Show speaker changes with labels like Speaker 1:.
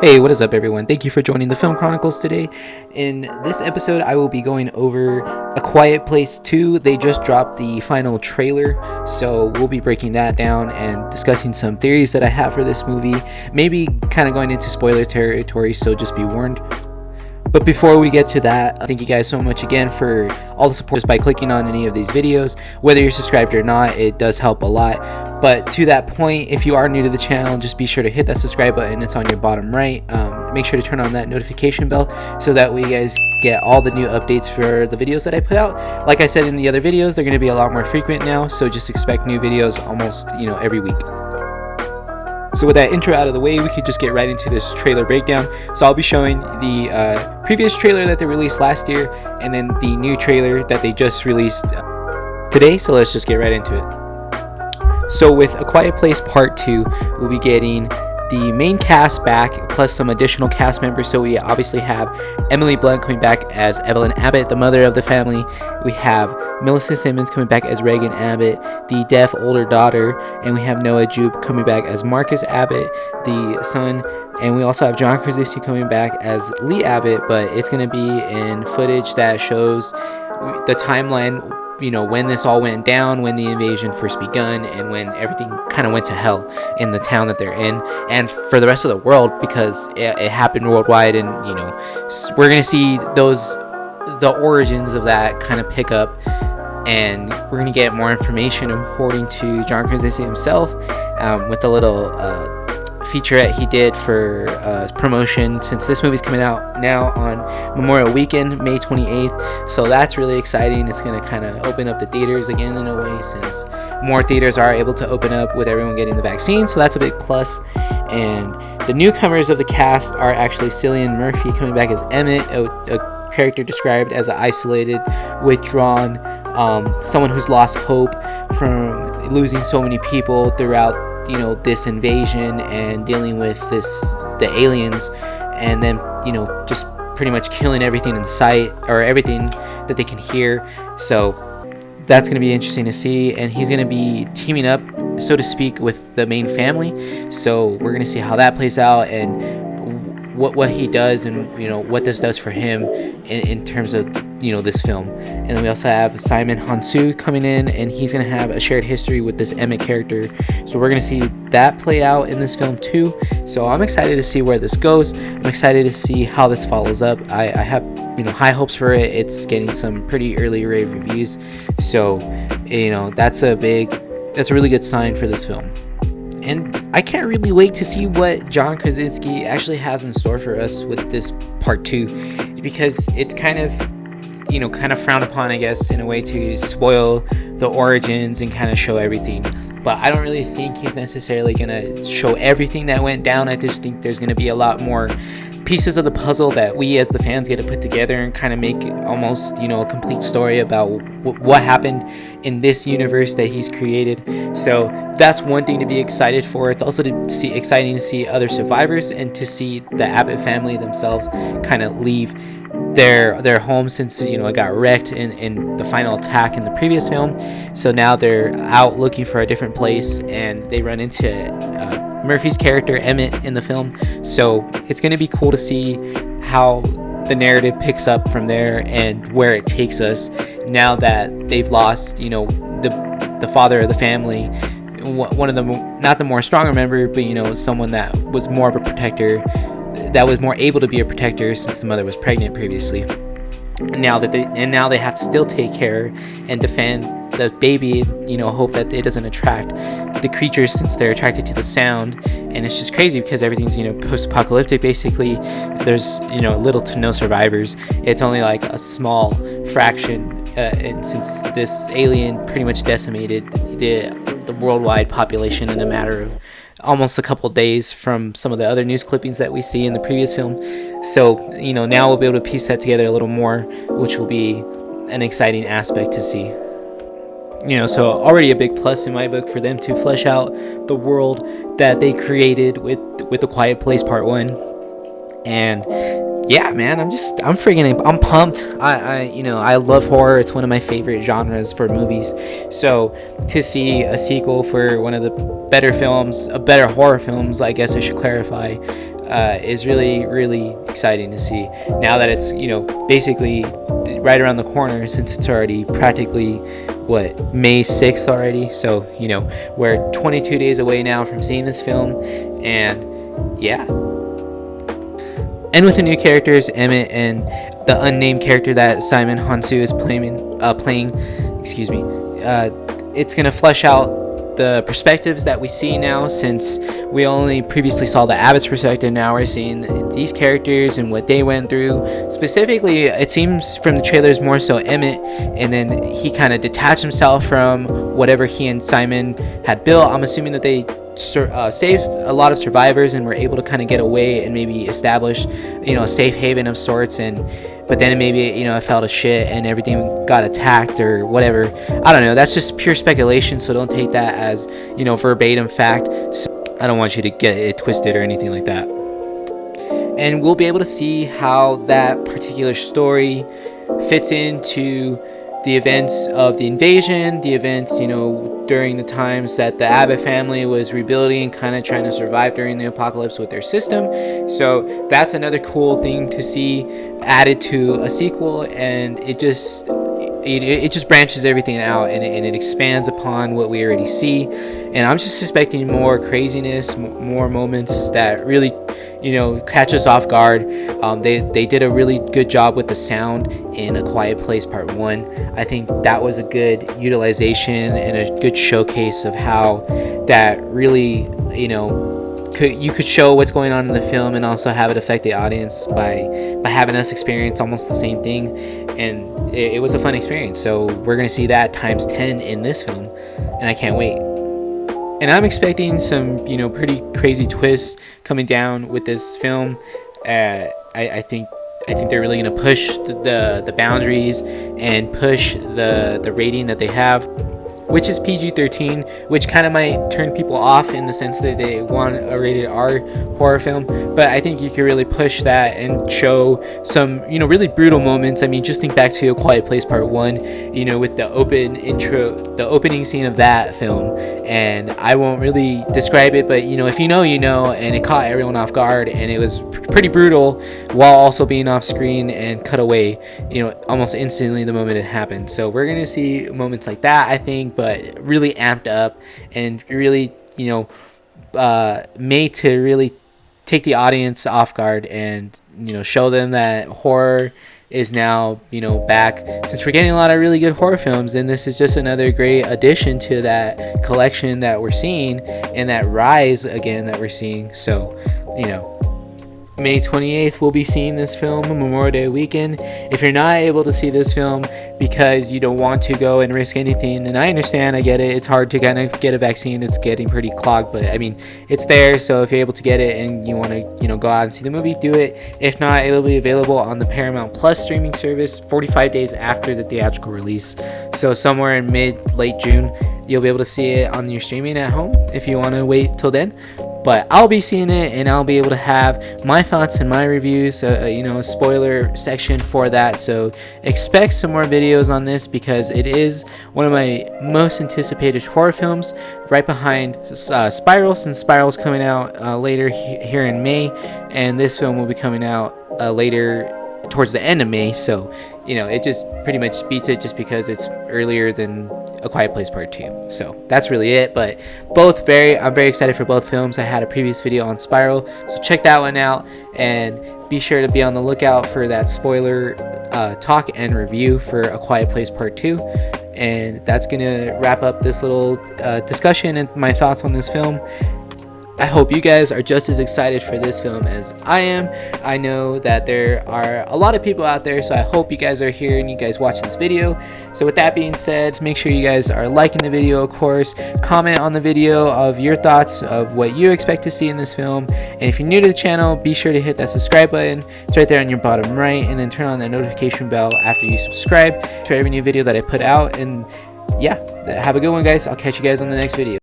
Speaker 1: Hey, what is up, everyone? Thank you for joining the Film Chronicles today. In this episode, I will be going over A Quiet Place 2. They just dropped the final trailer, so we'll be breaking that down and discussing some theories that I have for this movie. Maybe kind of going into spoiler territory, so just be warned. But before we get to that, thank you guys so much again for all the support just by clicking on any of these videos. Whether you're subscribed or not, it does help a lot. But to that point, if you are new to the channel, just be sure to hit that subscribe button. It's on your bottom right. Make sure to turn on that notification bell so that way you guys get all the new updates for the videos that I put out. Like I said in the other videos, they're going to be a lot more frequent now, so just expect new videos almost, every week. So with that intro out of the way, we could just get right into this trailer breakdown. So I'll be showing the previous trailer that they released last year, and then the new trailer that they just released today. So let's just get right into it. So with A Quiet Place Part 2, we'll be getting the main cast back, plus some additional cast members. So we obviously have Emily Blunt coming back as Evelyn Abbott, the mother of the family. We have Melissa Simmons coming back as Reagan Abbott, the deaf older daughter, and we have Noah Jupe coming back as Marcus Abbott, the son. And we also have John Krasinski coming back as Lee Abbott, but it's going to be in footage that shows the timeline, when this all went down, when the invasion first begun, and when everything kind of went to hell in the town that they're in, and for the rest of the world, because it happened worldwide. And we're going to see the origins of that kind of pick up, and we're going to get more information according to John Krasinski himself, with a little featurette he did for promotion, since this movie's coming out now on Memorial Weekend, May 28th. So that's really exciting. It's going to kind of open up the theaters again in a way, since more theaters are able to open up with everyone getting the vaccine. So that's a big plus. And the newcomers of the cast are actually Cillian Murphy coming back as Emmett, a character described as an isolated, withdrawn, someone who's lost hope from losing so many people throughout this invasion and dealing with the aliens, and then just pretty much killing everything in sight, or everything that they can hear. So that's going to be interesting to see, and he's going to be teaming up, so to speak, with the main family. So we're going to see how that plays out, and what he does, and what this does for him in terms of this film. And then we also have Simon Hansu coming in, and he's going to have a shared history with this Emmett character, so we're going to see that play out in this film too. So I'm excited to see where this goes. I'm excited to see how this follows up. I have high hopes for it. It's getting some pretty early rave reviews, so that's a really good sign for this film. And I can't really wait to see what John Krasinski actually has in store for us with this part 2, because it's kind of frowned upon, I guess, in a way, to spoil the origins and kind of show everything. But I don't really think he's necessarily going to show everything that went down. I just think there's going to be a lot more pieces of the puzzle that we as the fans get to put together and kind of make almost a complete story about what happened in this universe that he's created. So that's one thing to be excited for. It's also exciting to see other survivors, and to see the Abbott family themselves kind of leave their home, since it got wrecked in the final attack in the previous film. So now they're out looking for a different place, and they run into Murphy's character Emmett in the film. So it's going to be cool to see how the narrative picks up from there, and where it takes us now that they've lost the father of the family, one of the not the more stronger member, but someone that was more of a protector, that was more able to be a protector, since the mother was pregnant previously. Now they have to still take care and defend the baby, hope that it doesn't attract the creatures, since they're attracted to the sound. And it's just crazy, because everything's post-apocalyptic basically. There's little to no survivors. It's only like a small fraction, and since this alien pretty much decimated the worldwide population in a matter of almost a couple days, from some of the other news clippings that we see in the previous film. So now we'll be able to piece that together a little more, which will be an exciting aspect to see. So already a big plus in my book for them to flesh out the world that they created with A Quiet Place Part 1. And yeah, man, I'm pumped. I love horror. It's one of my favorite genres for movies. So to see a sequel for one of the better horror films, I guess I should clarify, is really, really exciting to see. Now that it's, you know, basically right around the corner, since it's already practically, what, May 6th already. So, you know, we're 22 days away now from seeing this film. And yeah. And with the new characters, Emmett and the unnamed character that Simon Hansu is playing, it's going to flesh out the perspectives that we see now, since we only previously saw the Abbott's perspective. Now we're seeing these characters and what they went through. Specifically, it seems from the trailers more so Emmett, and then he kind of detached himself from whatever he and Simon had built. I'm assuming that they saved a lot of survivors and were able to kind of get away and maybe establish, you know, a safe haven of sorts. But then maybe, you know, it fell to shit and everything got attacked or whatever. I don't know. That's just pure speculation, so don't take that as, you know, verbatim fact. So I don't want you to get it twisted or anything like that. And we'll be able to see how that particular story fits into the events of the invasion, the events, you know, during the times that the Abbott family was rebuilding, kind of trying to survive during the apocalypse with their system. So that's another cool thing to see added to a sequel, and it just branches everything out, and it expands upon what we already see. And I'm just expecting more craziness, more moments that really, you know, catch us off guard. They did a really good job with the sound in A Quiet Place Part 1. I think that was a good utilization and a good showcase of how that really, you know, you could show what's going on in the film and also have it affect the audience by having us experience almost the same thing. And it was a fun experience. So we're going to see that times 10 in this film, and I can't wait. And I'm expecting some, you know, pretty crazy twists coming down with this film. I think they're really going to push the boundaries and push the rating that they have, which is PG-13, which kind of might turn people off in the sense that they want a rated R horror film. But I think you can really push that and show some, you know, really brutal moments. I mean, just think back to A Quiet Place Part 1, you know, with the opening scene of that film. And I won't really describe it, but, you know, if you know, you know, and it caught everyone off guard, and it was pretty brutal while also being off screen and cut away, you know, almost instantly the moment it happened. So we're going to see moments like that, I think, but really amped up and really, you know, made to really take the audience off guard and, you know, show them that horror is now, you know, back. Since we're getting a lot of really good horror films, and this is just another great addition to that collection that we're seeing and that rise again that we're seeing. So, you know, May 28th, we'll be seeing this film, Memorial Day weekend. If you're not able to see this film because you don't want to go and risk anything, and I understand, I get it, it's hard to kind of get a vaccine, it's getting pretty clogged, but I mean, it's there, so if you're able to get it and you want to, you know, go out and see the movie, do it. If not, it'll be available on the Paramount Plus streaming service 45 days after the theatrical release. So somewhere in late June, you'll be able to see it on your streaming at home if you want to wait till then. But I'll be seeing it, and I'll be able to have my thoughts and my reviews, you know, a spoiler section for that. So expect some more videos on this, because it is one of my most anticipated horror films, right behind Spiral, since Spiral's coming out later here in May, and this film will be coming out later towards the end of May. So, you know, it just pretty much beats it just because it's earlier than A Quiet Place Part 2. So that's really it. But I'm very excited for both films. I had a previous video on Spiral, so check that one out, and be sure to be on the lookout for that spoiler talk and review for A Quiet Place Part 2. And that's gonna wrap up this little discussion and my thoughts on this film. I hope you guys are just as excited for this film as I am. I know that there are a lot of people out there, so I hope you guys are here and you guys watch this video. So with that being said, make sure you guys are liking the video, of course. Comment on the video of your thoughts of what you expect to see in this film. And if you're new to the channel, be sure to hit that subscribe button. It's right there on your bottom right, and then turn on that notification bell after you subscribe for every new video that I put out. And yeah, have a good one, guys. I'll catch you guys on the next video.